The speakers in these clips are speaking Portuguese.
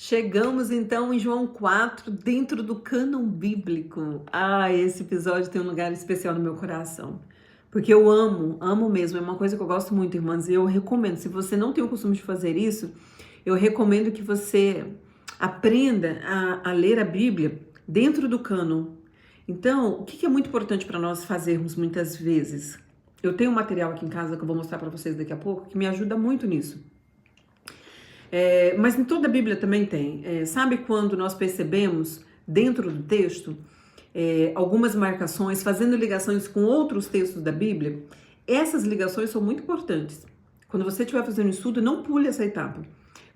Chegamos então em João 4, dentro do cânon bíblico. Esse episódio tem um lugar especial no meu coração. Porque eu amo mesmo, é uma coisa que eu gosto muito, irmãs, e eu recomendo. Se você não tem o costume de fazer isso, eu recomendo que você aprenda a ler a Bíblia dentro do cânon. Então, o que é muito importante para nós fazermos muitas vezes? Eu tenho um material aqui em casa que eu vou mostrar para vocês daqui a pouco, que me ajuda muito nisso. Mas em toda a Bíblia também tem. Sabe quando nós percebemos dentro do texto algumas marcações, fazendo ligações com outros textos da Bíblia? Essas ligações são muito importantes. Quando você estiver fazendo estudo, não pule essa etapa.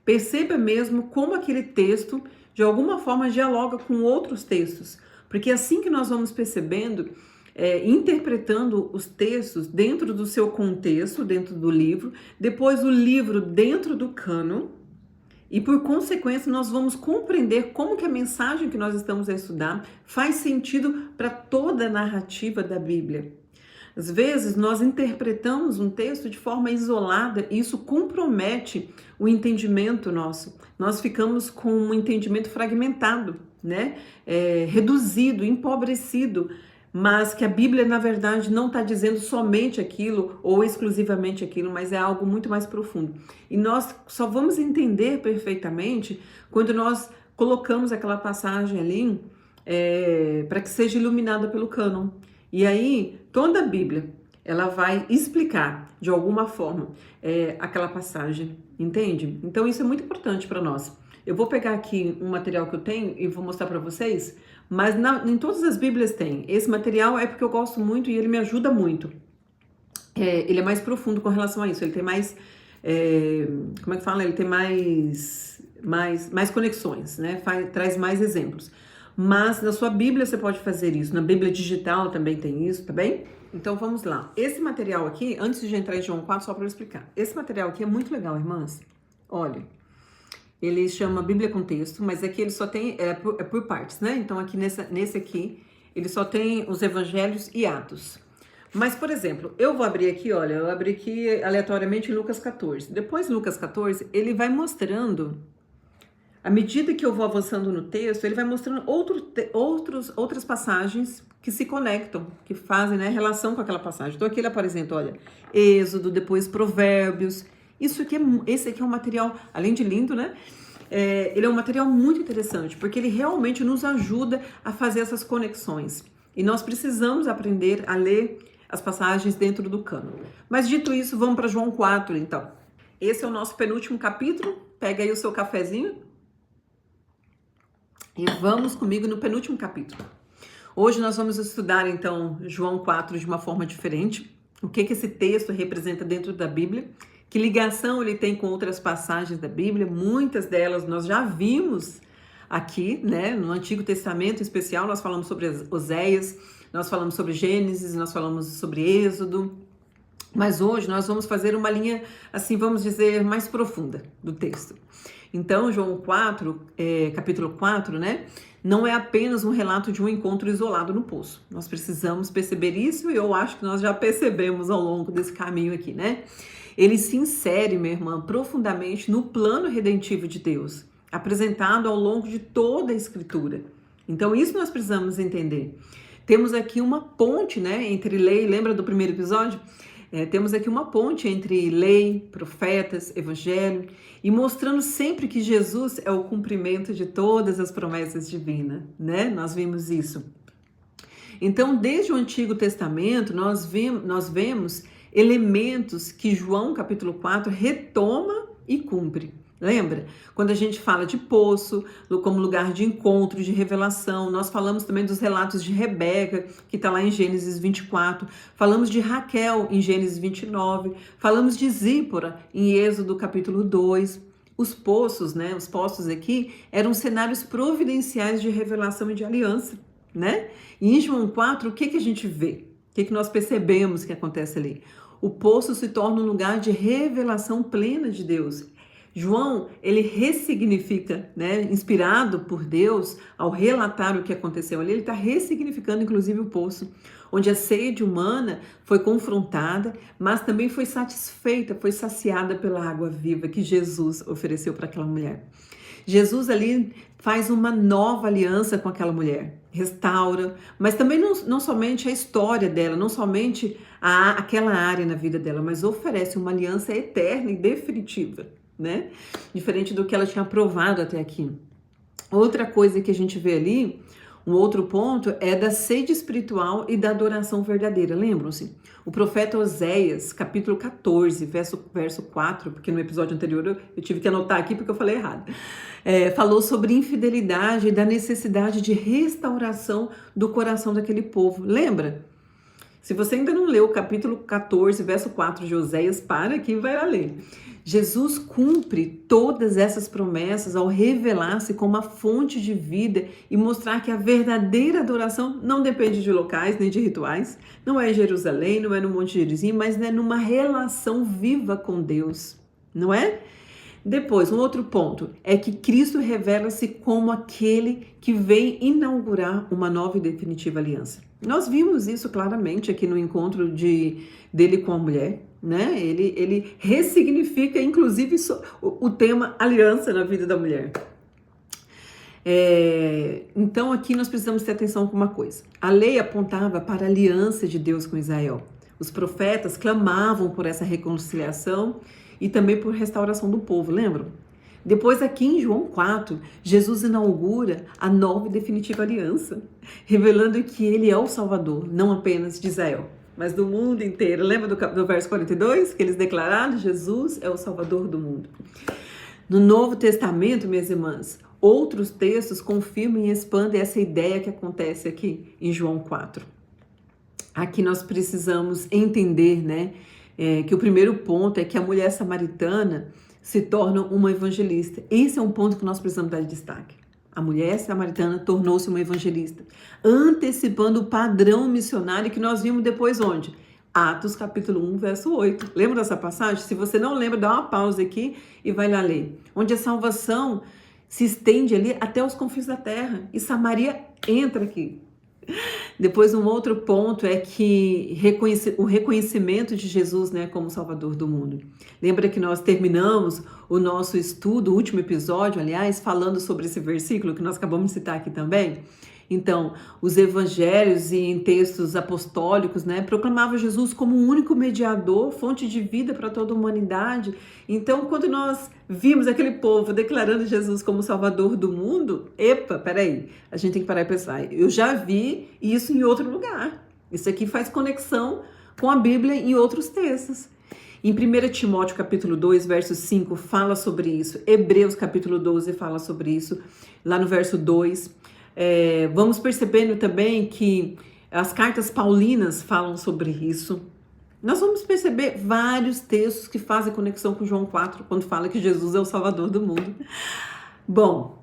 Perceba mesmo como aquele texto, de alguma forma, dialoga com outros textos. Porque é assim que nós vamos percebendo, interpretando os textos dentro do seu contexto, dentro do livro, depois o livro dentro do cânon, e por consequência nós vamos compreender como que a mensagem que nós estamos a estudar faz sentido para toda a narrativa da Bíblia. Às vezes nós interpretamos um texto de forma isolada e isso compromete o entendimento nosso. Nós ficamos com um entendimento fragmentado, né? Reduzido, empobrecido, mas que a Bíblia, na verdade, não está dizendo somente aquilo ou exclusivamente aquilo, mas é algo muito mais profundo. E nós só vamos entender perfeitamente quando nós colocamos aquela passagem ali para que seja iluminada pelo cânon. E aí, toda a Bíblia, ela vai explicar, de alguma forma, aquela passagem, entende? Então, isso é muito importante para nós. Eu vou pegar aqui um material que eu tenho e vou mostrar para vocês, mas em todas as Bíblias tem. Esse material é porque eu gosto muito e ele me ajuda muito. Ele é mais profundo com relação a isso, ele tem mais, como é que fala? Ele tem mais conexões, né? Traz mais exemplos. Mas na sua Bíblia você pode fazer isso, na Bíblia digital também tem isso, tá bem? Então vamos lá. Esse material aqui, antes de entrar em João 4, só para eu explicar. Esse material aqui é muito legal, irmãs. Olha. Ele chama Bíblia com Texto, mas aqui ele só tem, por partes, né? Então aqui nesse aqui, ele só tem os evangelhos e Atos. Mas, por exemplo, eu vou abrir aqui, olha, eu abri aqui aleatoriamente Lucas 14. Depois Lucas 14, ele vai mostrando, à medida que eu vou avançando no texto, ele vai mostrando outras passagens que se conectam, que fazem, né, relação com aquela passagem. Então aqui ele apresenta, olha, Êxodo, depois Provérbios. Esse aqui é um material, além de lindo, né? Ele é um material muito interessante, porque ele realmente nos ajuda a fazer essas conexões. E nós precisamos aprender a ler as passagens dentro do cânon. Mas dito isso, vamos para João 4, então. Esse é o nosso penúltimo capítulo. Pega aí o seu cafezinho. E vamos comigo no penúltimo capítulo. Hoje nós vamos estudar, então, João 4 de uma forma diferente. O que esse texto representa dentro da Bíblia. Que ligação ele tem com outras passagens da Bíblia, muitas delas nós já vimos aqui, né? No Antigo Testamento em especial, nós falamos sobre Oséias, nós falamos sobre Gênesis, nós falamos sobre Êxodo, mas hoje nós vamos fazer uma linha, assim, vamos dizer, mais profunda do texto. Então, João 4, capítulo 4, né? Não é apenas um relato de um encontro isolado no poço. Nós precisamos perceber isso e eu acho que nós já percebemos ao longo desse caminho aqui, né? Ele se insere, minha irmã, profundamente no plano redentivo de Deus, apresentado ao longo de toda a Escritura. Então, isso nós precisamos entender. Temos aqui uma ponte, né, entre lei, lembra do primeiro episódio? Temos aqui uma ponte entre lei, profetas, evangelho, e mostrando sempre que Jesus é o cumprimento de todas as promessas divinas, né? Nós vimos isso. Então, desde o Antigo Testamento, nós vemos elementos que João, capítulo 4, retoma e cumpre. Lembra? Quando a gente fala de poço, como lugar de encontro, de revelação, nós falamos também dos relatos de Rebeca, que está lá em Gênesis 24, falamos de Raquel em Gênesis 29, falamos de Zípora em Êxodo capítulo 2. Os poços, né? Os poços aqui eram cenários providenciais de revelação e de aliança, né? E em João 4, o que a gente vê? O que nós percebemos que acontece ali? O poço se torna um lugar de revelação plena de Deus. João, ele ressignifica, né, inspirado por Deus, ao relatar o que aconteceu ali, ele está ressignificando inclusive o poço, onde a sede humana foi confrontada, mas também foi satisfeita, foi saciada pela água viva que Jesus ofereceu para aquela mulher. Jesus ali faz uma nova aliança com aquela mulher, restaura, mas também não somente a história dela, não somente aquela área na vida dela, mas oferece uma aliança eterna e definitiva, né? Diferente do que ela tinha provado até aqui. Outra coisa que a gente vê ali, um outro ponto, é da sede espiritual e da adoração verdadeira. Lembram-se? O profeta Oséias, capítulo 14, verso 4, porque no episódio anterior eu tive que anotar aqui porque eu falei errado, falou sobre infidelidade e da necessidade de restauração do coração daquele povo. Lembra? Se você ainda não leu o capítulo 14, verso 4 de Oséias, para aqui e vai lá ler. Jesus cumpre todas essas promessas ao revelar-se como a fonte de vida e mostrar que a verdadeira adoração não depende de locais nem de rituais, não é em Jerusalém, não é no Monte Gerizim, mas é numa relação viva com Deus, não é? Depois, um outro ponto é que Cristo revela-se como aquele que vem inaugurar uma nova e definitiva aliança. Nós vimos isso claramente aqui no encontro dele com a mulher, né? Ele ressignifica, inclusive, o tema aliança na vida da mulher. Então, aqui nós precisamos ter atenção com uma coisa. A lei apontava para a aliança de Deus com Israel. Os profetas clamavam por essa reconciliação e também por restauração do povo, lembram? Depois aqui em João 4, Jesus inaugura a nova e definitiva aliança, revelando que ele é o Salvador, não apenas de Israel, mas do mundo inteiro. Lembra do verso 42? Que eles declararam: Jesus é o Salvador do mundo. No Novo Testamento, minhas irmãs, outros textos confirmam e expandem essa ideia que acontece aqui em João 4. Aqui nós precisamos entender, né, que o primeiro ponto é que a mulher samaritana se torna uma evangelista. Esse é um ponto que nós precisamos dar destaque. A mulher samaritana tornou-se uma evangelista, antecipando o padrão missionário que nós vimos depois onde? Atos capítulo 1, verso 8. Lembra dessa passagem? Se você não lembra, dá uma pausa aqui e vai lá ler. Onde a salvação se estende ali até os confins da terra. E Samaria entra aqui. Depois, um outro ponto é que o reconhecimento de Jesus, né, como Salvador do mundo. Lembra que nós terminamos o nosso estudo, o último episódio, aliás, falando sobre esse versículo que nós acabamos de citar aqui também? Então, os evangelhos e em textos apostólicos, né, proclamavam Jesus como o único mediador, fonte de vida para toda a humanidade. Então, quando nós vimos aquele povo declarando Jesus como Salvador do mundo, peraí, a gente tem que parar e pensar, eu já vi isso em outro lugar. Isso aqui faz conexão com a Bíblia em outros textos. Em 1 Timóteo capítulo 2, verso 5, fala sobre isso. Hebreus capítulo 12 fala sobre isso, lá no verso 2. Vamos percebendo também que as cartas paulinas falam sobre isso. Nós vamos perceber vários textos que fazem conexão com João 4, quando fala que Jesus é o Salvador do mundo. Bom,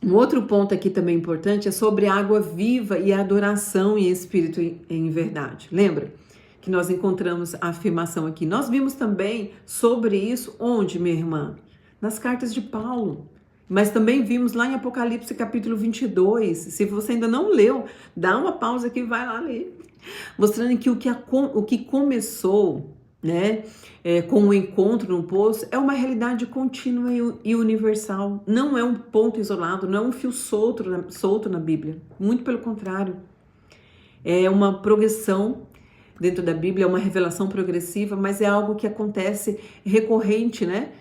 um outro ponto aqui também importante é sobre a água viva e a adoração em espírito e em verdade. Lembra que nós encontramos a afirmação aqui? Nós vimos também sobre isso onde, minha irmã? Nas cartas de Paulo. Mas também vimos lá em Apocalipse capítulo 22. Se você ainda não leu, dá uma pausa aqui e vai lá ler. Mostrando que o que começou, né, com o encontro no poço é uma realidade contínua e universal. Não é um ponto isolado, não é um fio solto na Bíblia. Muito pelo contrário. É uma progressão dentro da Bíblia, é uma revelação progressiva, mas é algo que acontece recorrente, né?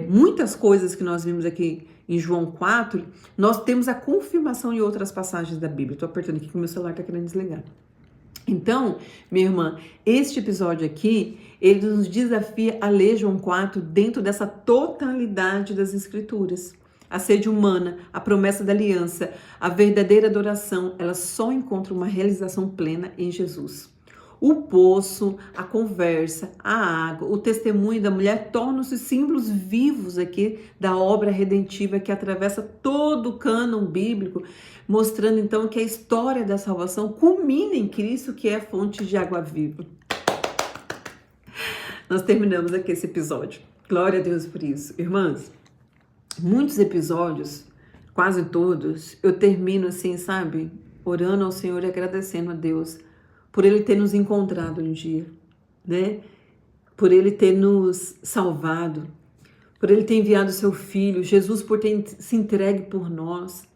Muitas coisas que nós vimos aqui em João 4, nós temos a confirmação em outras passagens da Bíblia. Estou apertando aqui que o meu celular está querendo desligar. Então, minha irmã, este episódio aqui, ele nos desafia a ler João 4 dentro dessa totalidade das Escrituras. A sede humana, a promessa da aliança, a verdadeira adoração, ela só encontra uma realização plena em Jesus. O poço, a conversa, a água, o testemunho da mulher tornam-se símbolos vivos aqui da obra redentiva que atravessa todo o cânon bíblico, mostrando então que a história da salvação culmina em Cristo, que é a fonte de água viva. Nós terminamos aqui esse episódio. Glória a Deus por isso. Irmãs, muitos episódios, quase todos, eu termino assim, sabe? Orando ao Senhor e agradecendo a Deus por Ele ter nos encontrado um dia, né? Por Ele ter nos salvado, por Ele ter enviado o seu Filho, Jesus por ter se entregue por nós.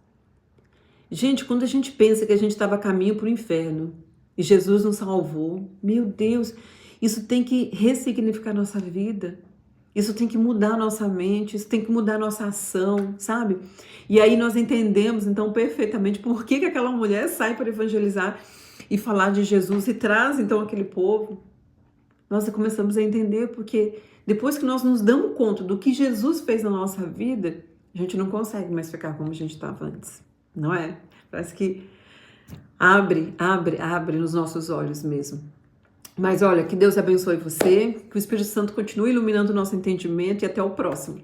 Gente, quando a gente pensa que a gente estava a caminho para o inferno e Jesus nos salvou, meu Deus, isso tem que ressignificar nossa vida. Isso tem que mudar nossa mente, isso tem que mudar nossa ação, sabe? E aí nós entendemos, então, perfeitamente por que aquela mulher sai para evangelizar e falar de Jesus e traz, então, aquele povo. Nós começamos a entender porque depois que nós nos damos conta do que Jesus fez na nossa vida, a gente não consegue mais ficar como a gente estava antes, não é? Parece que abre nos nossos olhos mesmo. Mas olha, que Deus abençoe você, que o Espírito Santo continue iluminando o nosso entendimento e até o próximo.